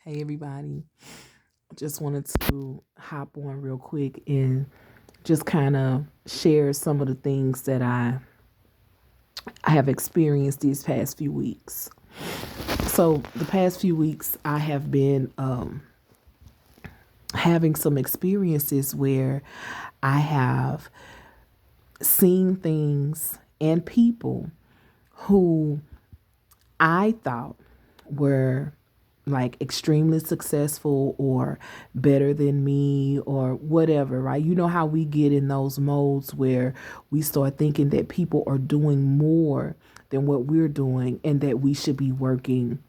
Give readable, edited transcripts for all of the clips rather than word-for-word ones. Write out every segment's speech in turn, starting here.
Hey everybody, just wanted to hop on real quick and just kind of share some of the things that I have experienced these past few weeks. So the past few weeks I have been having some experiences where I have seen things and people who I thought were like extremely successful or better than me or whatever, right? You know how we get in those modes where we start thinking that people are doing more than what we're doing and that we should be working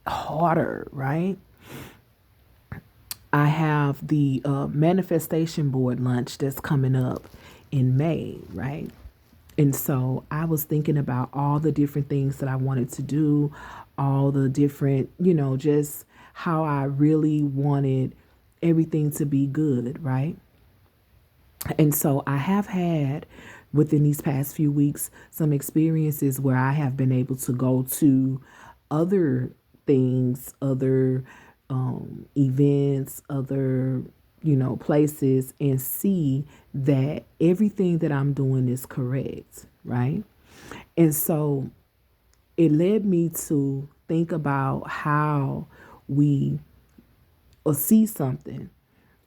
harder, right? I have the manifestation board lunch that's coming up in May, right? And so I was thinking about all the different things that I wanted to do, all the different, just how I really wanted everything to be good, right? And so I have had within these past few weeks some experiences where I have been able to go to other things, other events, other places and see that everything that I'm doing is correct, right? And so it led me to think about how we see something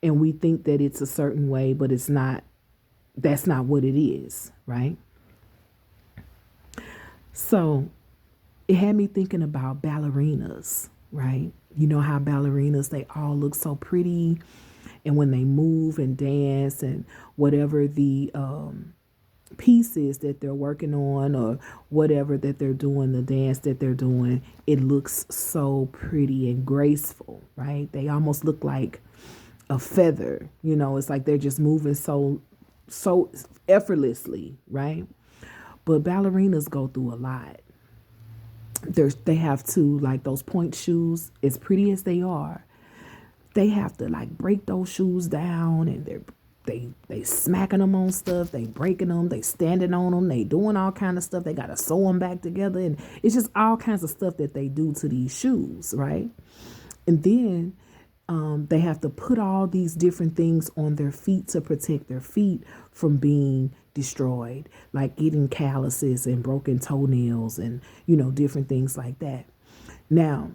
and we think that it's a certain way, but it's not, that's not what it is, right? So it had me thinking about ballerinas, right? You know how ballerinas, they all look so pretty. And when they move and dance and whatever the pieces that they're working on or whatever that they're doing, the dance that they're doing, it looks so pretty and graceful, right? They almost look like a feather, it's like they're just moving so effortlessly, right? But ballerinas go through a lot. They have to, like, those point shoes, as pretty as they are, they have to like break those shoes down, and they smacking them on stuff, they breaking them, they standing on them, they doing all kind of stuff. They got to sew them back together, and it's just all kinds of stuff that they do to these shoes, right? And then they have to put all these different things on their feet to protect their feet from being destroyed, like getting calluses and broken toenails and different things like that. Now,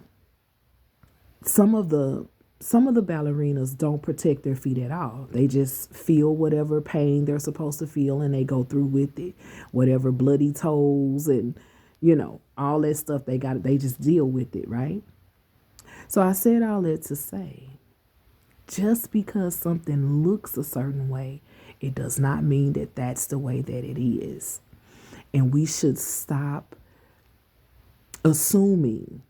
some of the some of the ballerinas don't protect their feet at all. They just feel whatever pain they're supposed to feel and they go through with it. Whatever bloody toes and all that stuff, they just deal with it, right? So I said all that to say, just because something looks a certain way, it does not mean that that's the way that it is. And we should stop assuming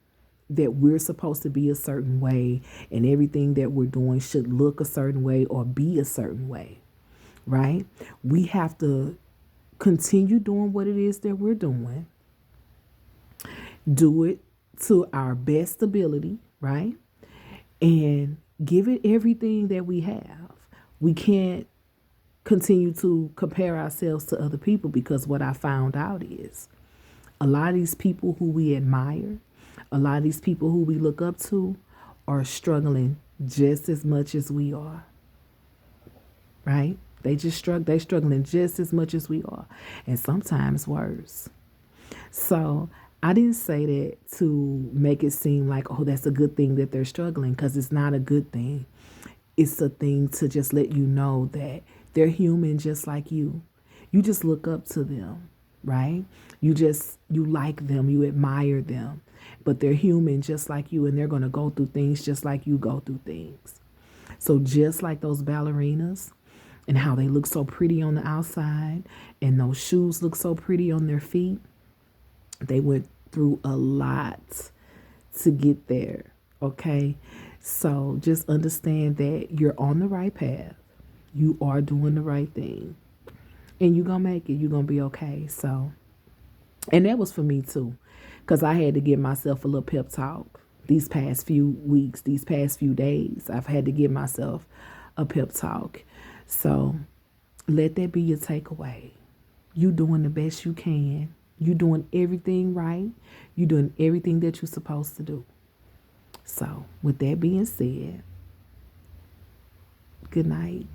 that we're supposed to be a certain way and everything that we're doing should look a certain way or be a certain way, right? We have to continue doing what it is that we're doing, do it to our best ability, right? And give it everything that we have. We can't continue to compare ourselves to other people, because what I found out is a lot of these people who we admire, a lot of these people who we look up to are struggling just as much as we are, right? They're struggling just as much as we are, and sometimes worse. So I didn't say that to make it seem like, oh, that's a good thing that they're struggling, because it's not a good thing. It's a thing to just let you know that they're human just like you. You just look up to them, right? You like them, you admire them, but they're human just like you, and they're going to go through things just like you go through things. So just like those ballerinas and how they look so pretty on the outside and those shoes look so pretty on their feet, they went through a lot to get there, okay? So just understand that you're on the right path. You are doing the right thing. And you're going to make it. You're going to be okay. So, and that was for me too, because I had to give myself a little pep talk these past few weeks, these past few days. I've had to give myself a pep talk. So let that be your takeaway. You doing the best you can. You doing everything right. You doing everything that you're supposed to do. So, with that being said, good night.